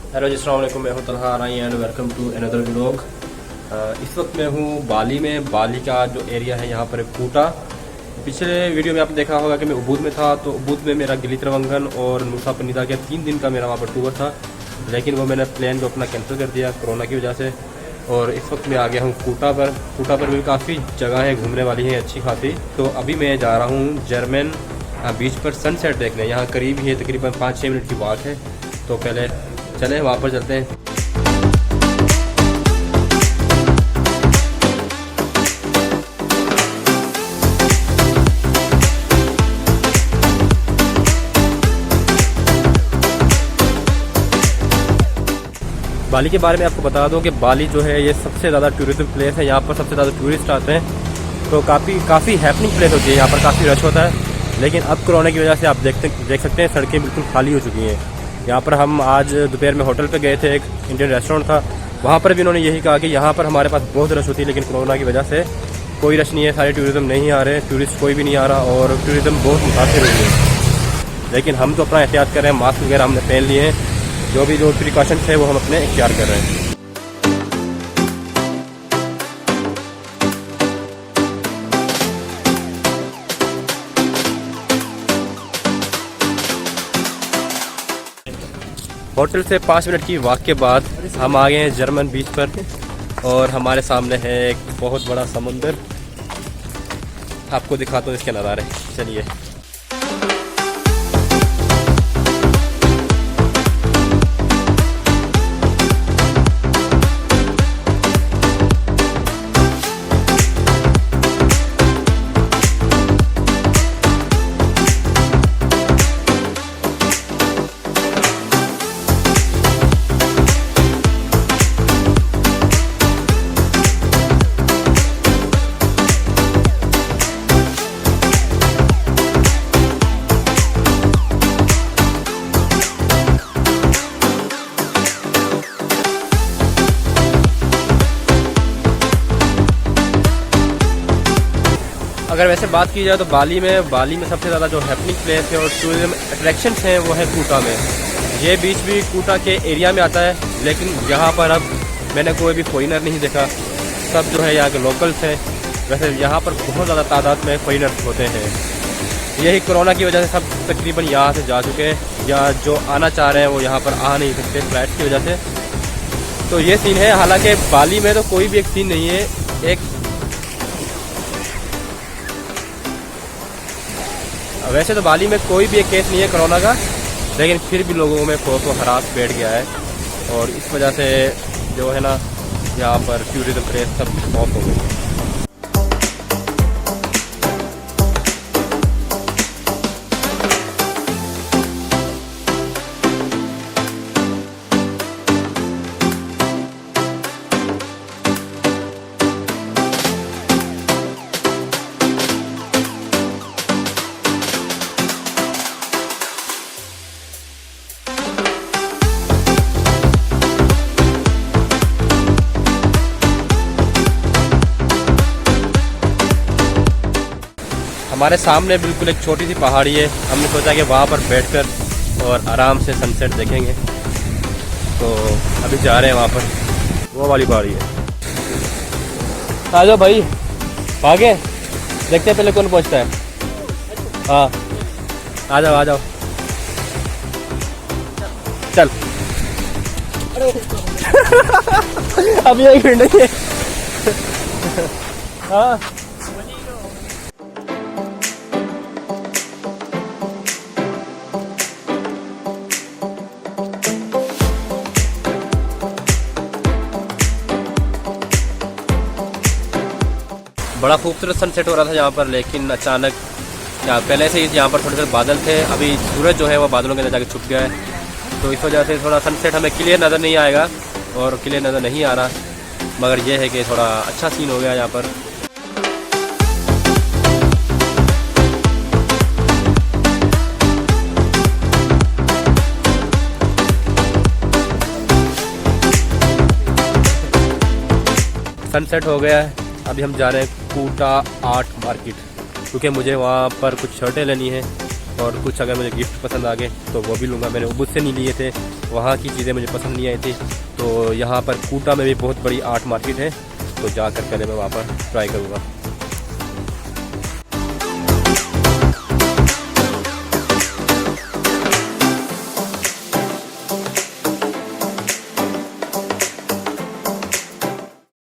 Hello जी, अस्सलाम वालेकुम। मैं हूं Talha Arai and welcome to another vlog. इस वक्त मैं हूं बाली में। बाली का जो एरिया है यहाँ पर कूटा। पिछले वीडियो में आपने देखा होगा कि मैं उबूद में था, तो उबूद में मेरा गिली त्रवंगन और नुसा पनीदा के 3 दिन का मेरा वहाँ पर टूर था, लेकिन वो मैंने प्लान को अपना कैंसिल कर दिया कोरोना की वजह से। और इस वक्त मैं आ गया हूँ कूटा पर। कूटा पर भी काफ़ी जगह है घूमने वाली है अच्छी खासी। तो अभी मैं जा रहा हूँ जर्मन बीच पर सनसेट देखने। यहाँ करीब ही है, तकरीबन 5-6 मिनट की वॉक है। तो पहले चलें वहाँ पर चलते हैं। बाली के बारे में आपको बता दूं कि बाली जो है ये सबसे ज़्यादा टूरिज्म प्लेस है। यहाँ पर सबसे ज़्यादा टूरिस्ट आते हैं, तो काफ़ी हैपनिंग प्लेस होती है। यहाँ पर काफ़ी रश होता है, लेकिन अब कोरोना की वजह से आप देख सकते हैं सड़कें बिल्कुल खाली हो चुकी हैं। यहाँ पर हम आज दोपहर में होटल पे गए थे, एक इंडियन रेस्टोरेंट था, वहाँ पर भी उन्होंने यही कहा कि यहाँ पर हमारे पास बहुत रश होती है, लेकिन कोरोना की वजह से कोई रश नहीं है, सारे टूरिज्म नहीं आ रहे, टूरिस्ट कोई भी नहीं आ रहा और टूरिज्म बहुत मुतासिर हुई है। लेकिन हम तो अपना एहतियात कर रहे हैं, मास्क वगैरह हमने पहन लिए हैं, जो प्रिकॉशंस है वो हम अपने इख्तियार कर रहे हैं। होटल से 5 मिनट की वॉक के बाद हम आ गए हैं जर्मन बीच पर, और हमारे सामने है एक बहुत बड़ा समुंदर। आपको दिखाता हूँ इसके नज़ारे, चलिए। अगर वैसे बात की जाए तो बाली में सबसे ज़्यादा जो हैपनिंग प्लेस है और टूरिज्म अट्रैक्शंस हैं वो है कूटा में। ये बीच भी कूटा के एरिया में आता है, लेकिन यहाँ पर अब मैंने कोई भी फॉरेनर नहीं देखा, सब जो है यहाँ के लोकल्स हैं। वैसे यहाँ पर बहुत ज़्यादा तादाद में फॉरेनर्स होते हैं। यही कोरोना की वजह से सब तकरीबन यहाँ से जा चुके हैं, या जो आना चाह रहे हैं वो यहाँ पर आ नहीं सकते फ्लाइट की वजह से। तो ये सीन है। हालांकि बाली में तो कोई भी एक सीन नहीं है। वैसे तो बाली में कोई भी एक केस नहीं है कोरोना का, लेकिन फिर भी लोगों में खौफ व हरास बैठ गया है, और इस वजह से जो है ना यहाँ पर टूरिज्म प्लेस सब ऑफ हो गई है। हमारे सामने बिल्कुल एक छोटी सी पहाड़ी है। हमने सोचा कि वहाँ पर बैठकर और आराम से सनसेट देखेंगे, तो अभी जा रहे हैं वहाँ पर। वो वाली पहाड़ी है। आ जाओ भाई, आगे देखते हैं पहले कौन पहुँचता है। हाँ, आ जाओ चल। अभी 1 मिनट है। हाँ, बड़ा खूबसूरत सनसेट हो रहा था यहाँ पर, लेकिन अचानक पहले से ही यहाँ पर थोड़े से बादल थे। अभी सूरज जो है वो बादलों के अंदर जाके छुप गया है, तो इस वजह से थोड़ा सनसेट हमें क्लियर नज़र नहीं आएगा, और क्लियर नज़र नहीं आ रहा। मगर यह है कि थोड़ा अच्छा सीन हो गया यहाँ पर। सनसेट हो गया है। अभी हम जा रहे हैं कूटा आर्ट मार्केट, क्योंकि मुझे वहाँ पर कुछ शर्टें लेनी हैं और कुछ अगर मुझे गिफ्ट पसंद आ गए तो वो भी लूँगा। मैंने उबुद से नहीं लिए थे, वहाँ की चीज़ें मुझे पसंद नहीं आई थी। तो यहाँ पर कूटा में भी बहुत बड़ी आर्ट मार्केट है, तो जाकर पहले मैं वहाँ पर ट्राई करूँगा।